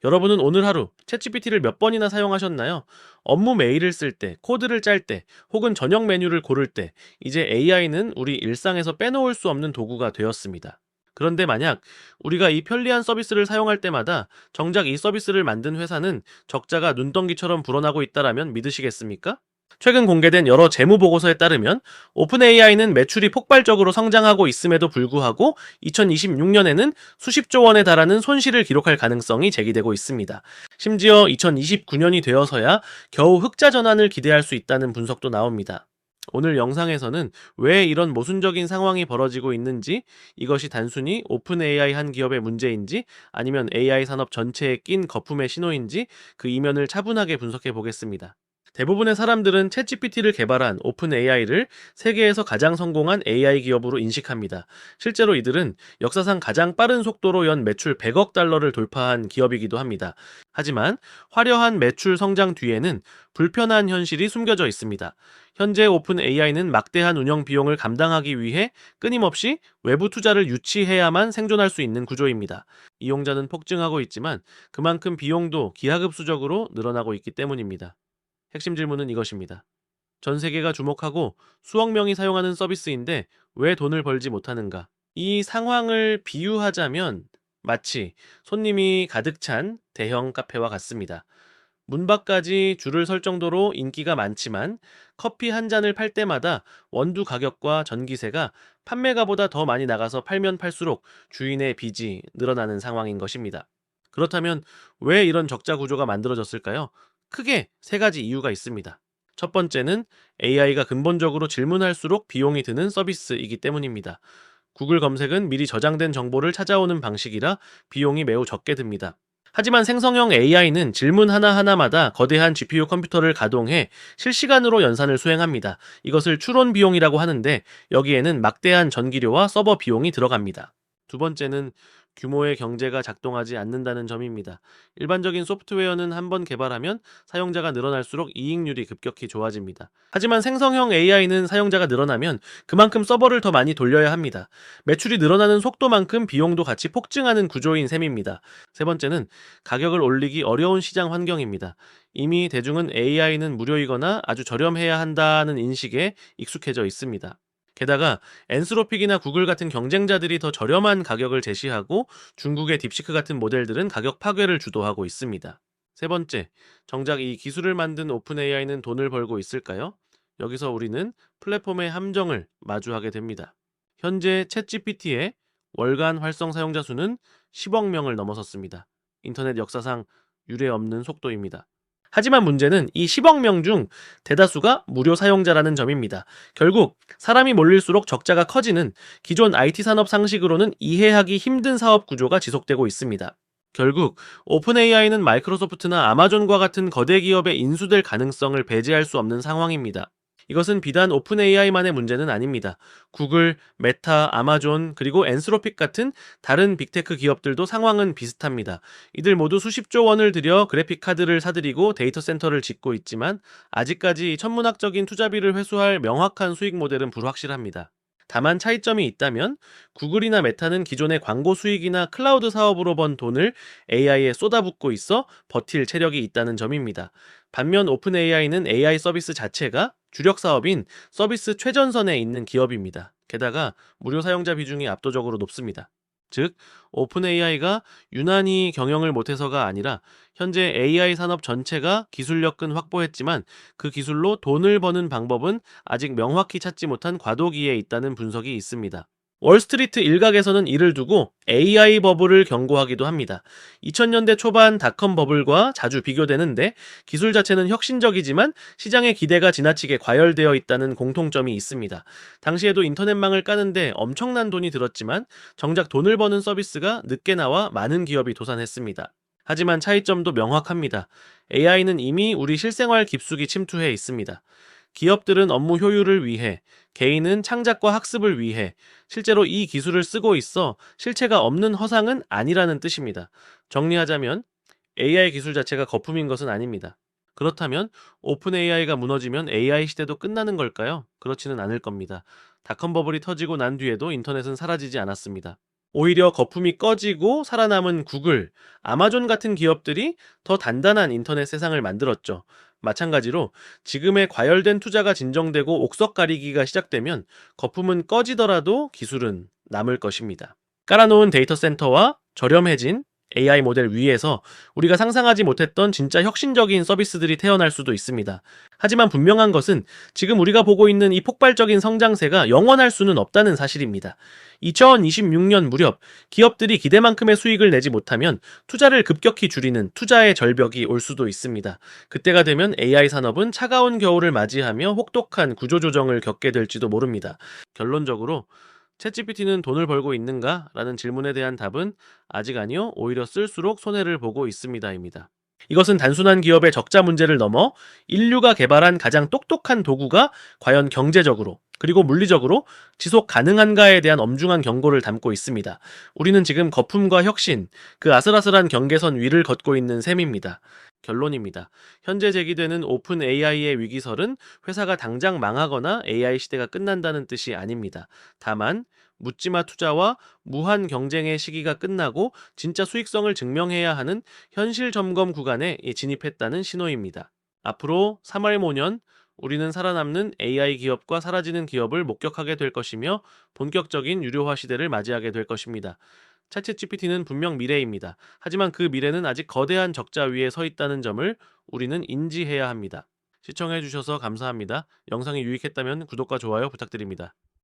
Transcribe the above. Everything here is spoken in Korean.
여러분은 오늘 하루 챗GPT를 몇 번이나 사용하셨나요? 업무 메일을 쓸 때, 코드를 짤 때, 혹은 저녁 메뉴를 고를 때, 이제 AI는 우리 일상에서 빼놓을 수 없는 도구가 되었습니다. 그런데 만약 우리가 이 편리한 서비스를 사용할 때마다 정작 이 서비스를 만든 회사는 적자가 눈덩이처럼 불어나고 있다라면 믿으시겠습니까? 최근 공개된 여러 재무 보고서에 따르면 오픈 AI는 매출이 폭발적으로 성장하고 있음에도 불구하고 2026년에는 수십조 원에 달하는 손실을 기록할 가능성이 제기되고 있습니다. 심지어 2029년이 되어서야 겨우 흑자 전환을 기대할 수 있다는 분석도 나옵니다. 오늘 영상에서는 왜 이런 모순적인 상황이 벌어지고 있는지, 이것이 단순히 오픈 AI 한 기업의 문제인지 아니면 AI 산업 전체에 낀 거품의 신호인지 그 이면을 차분하게 분석해 보겠습니다. 대부분의 사람들은 챗GPT를 개발한 오픈 AI를 세계에서 가장 성공한 AI 기업으로 인식합니다. 실제로 이들은 역사상 가장 빠른 속도로 연 매출 100억 달러를 돌파한 기업이기도 합니다. 하지만 화려한 매출 성장 뒤에는 불편한 현실이 숨겨져 있습니다. 현재 오픈 AI는 막대한 운영 비용을 감당하기 위해 끊임없이 외부 투자를 유치해야만 생존할 수 있는 구조입니다. 이용자는 폭증하고 있지만 그만큼 비용도 기하급수적으로 늘어나고 있기 때문입니다. 핵심 질문은 이것입니다. 전 세계가 주목하고 수억 명이 사용하는 서비스인데 왜 돈을 벌지 못하는가? 이 상황을 비유하자면 마치 손님이 가득 찬 대형 카페와 같습니다. 문 밖까지 줄을 설 정도로 인기가 많지만 커피 한 잔을 팔 때마다 원두 가격과 전기세가 판매가보다 더 많이 나가서 팔면 팔수록 주인의 빚이 늘어나는 상황인 것입니다. 그렇다면 왜 이런 적자 구조가 만들어졌을까요? 크게 세 가지 이유가 있습니다. 첫 번째는 AI가 근본적으로 질문할수록 비용이 드는 서비스이기 때문입니다. 구글 검색은 미리 저장된 정보를 찾아오는 방식이라 비용이 매우 적게 듭니다. 하지만 생성형 AI는 질문 하나하나마다 거대한 GPU 컴퓨터를 가동해 실시간으로 연산을 수행합니다. 이것을 추론 비용이라고 하는데 여기에는 막대한 전기료와 서버 비용이 들어갑니다. 두 번째는 규모의 경제가 작동하지 않는다는 점입니다. 일반적인 소프트웨어는 한번 개발하면 사용자가 늘어날수록 이익률이 급격히 좋아집니다. 하지만 생성형 AI는 사용자가 늘어나면 그만큼 서버를 더 많이 돌려야 합니다. 매출이 늘어나는 속도만큼 비용도 같이 폭증하는 구조인 셈입니다. 세 번째는 가격을 올리기 어려운 시장 환경입니다. 이미 대중은 AI는 무료이거나 아주 저렴해야 한다는 인식에 익숙해져 있습니다. 게다가 엔스로픽이나 구글 같은 경쟁자들이 더 저렴한 가격을 제시하고 중국의 딥시크 같은 모델들은 가격 파괴를 주도하고 있습니다. 세 번째, 정작 이 기술을 만든 오픈 AI는 돈을 벌고 있을까요? 여기서 우리는 플랫폼의 함정을 마주하게 됩니다. 현재 챗GPT의 월간 활성 사용자 수는 10억 명을 넘어섰습니다. 인터넷 역사상 유례 없는 속도입니다. 하지만 문제는 이 10억 명 중 대다수가 무료 사용자라는 점입니다. 결국 사람이 몰릴수록 적자가 커지는 기존 IT 산업 상식으로는 이해하기 힘든 사업 구조가 지속되고 있습니다. 결국 오픈 AI는 마이크로소프트나 아마존과 같은 거대 기업에 인수될 가능성을 배제할 수 없는 상황입니다. 이것은 비단 오픈 AI만의 문제는 아닙니다. 구글, 메타, 아마존, 그리고 엔스로픽 같은 다른 빅테크 기업들도 상황은 비슷합니다. 이들 모두 수십조 원을 들여 그래픽 카드를 사들이고 데이터 센터를 짓고 있지만 아직까지 천문학적인 투자비를 회수할 명확한 수익 모델은 불확실합니다. 다만 차이점이 있다면 구글이나 메타는 기존의 광고 수익이나 클라우드 사업으로 번 돈을 AI에 쏟아붓고 있어 버틸 체력이 있다는 점입니다. 반면 오픈 AI는 AI 서비스 자체가 주력 사업인 서비스 최전선에 있는 기업입니다. 게다가 무료 사용자 비중이 압도적으로 높습니다. 즉, 오픈 AI가 유난히 경영을 못해서가 아니라 현재 AI 산업 전체가 기술력은 확보했지만 그 기술로 돈을 버는 방법은 아직 명확히 찾지 못한 과도기에 있다는 분석이 있습니다. 월스트리트 일각에서는 이를 두고 AI 버블을 경고하기도 합니다. 2000년대 초반 닷컴 버블과 자주 비교되는데 기술 자체는 혁신적이지만 시장의 기대가 지나치게 과열되어 있다는 공통점이 있습니다. 당시에도 인터넷망을 까는데 엄청난 돈이 들었지만 정작 돈을 버는 서비스가 늦게 나와 많은 기업이 도산했습니다. 하지만 차이점도 명확합니다. AI는 이미 우리 실생활 깊숙이 침투해 있습니다. 기업들은 업무 효율을 위해, 개인은 창작과 학습을 위해 실제로 이 기술을 쓰고 있어 실체가 없는 허상은 아니라는 뜻입니다. 정리하자면 AI 기술 자체가 거품인 것은 아닙니다. 그렇다면 오픈 AI가 무너지면 AI 시대도 끝나는 걸까요? 그렇지는 않을 겁니다. 닷컴 버블이 터지고 난 뒤에도 인터넷은 사라지지 않았습니다. 오히려 거품이 꺼지고 살아남은 구글, 아마존 같은 기업들이 더 단단한 인터넷 세상을 만들었죠. 마찬가지로 지금의 과열된 투자가 진정되고 옥석 가리기가 시작되면 거품은 꺼지더라도 기술은 남을 것입니다. 깔아놓은 데이터 센터와 저렴해진 AI 모델 위에서 우리가 상상하지 못했던 진짜 혁신적인 서비스들이 태어날 수도 있습니다. 하지만 분명한 것은 지금 우리가 보고 있는 이 폭발적인 성장세가 영원할 수는 없다는 사실입니다. 2026년 무렵 기업들이 기대만큼의 수익을 내지 못하면 투자를 급격히 줄이는 투자의 절벽이 올 수도 있습니다. 그때가 되면 AI 산업은 차가운 겨울을 맞이하며 혹독한 구조조정을 겪게 될지도 모릅니다. 결론적으로 챗GPT는 돈을 벌고 있는가? 라는 질문에 대한 답은 아직 아니요, 오히려 쓸수록 손해를 보고 있습니다입니다. 이것은 단순한 기업의 적자 문제를 넘어 인류가 개발한 가장 똑똑한 도구가 과연 경제적으로 그리고 물리적으로 지속 가능한가에 대한 엄중한 경고를 담고 있습니다. 우리는 지금 거품과 혁신, 그 아슬아슬한 경계선 위를 걷고 있는 셈입니다. 결론입니다. 현재 제기되는 오픈 AI의 위기설은 회사가 당장 망하거나 AI 시대가 끝난다는 뜻이 아닙니다. 다만 묻지마 투자와 무한 경쟁의 시기가 끝나고 진짜 수익성을 증명해야 하는 현실 점검 구간에 진입했다는 신호입니다. 앞으로 3월 모년 우리는 살아남는 AI 기업과 사라지는 기업을 목격하게 될 것이며 본격적인 유료화 시대를 맞이하게 될 것입니다. 챗GPT는 분명 미래입니다. 하지만 그 미래는 아직 거대한 적자 위에 서 있다는 점을 우리는 인지해야 합니다. 시청해주셔서 감사합니다. 영상이 유익했다면 구독과 좋아요 부탁드립니다.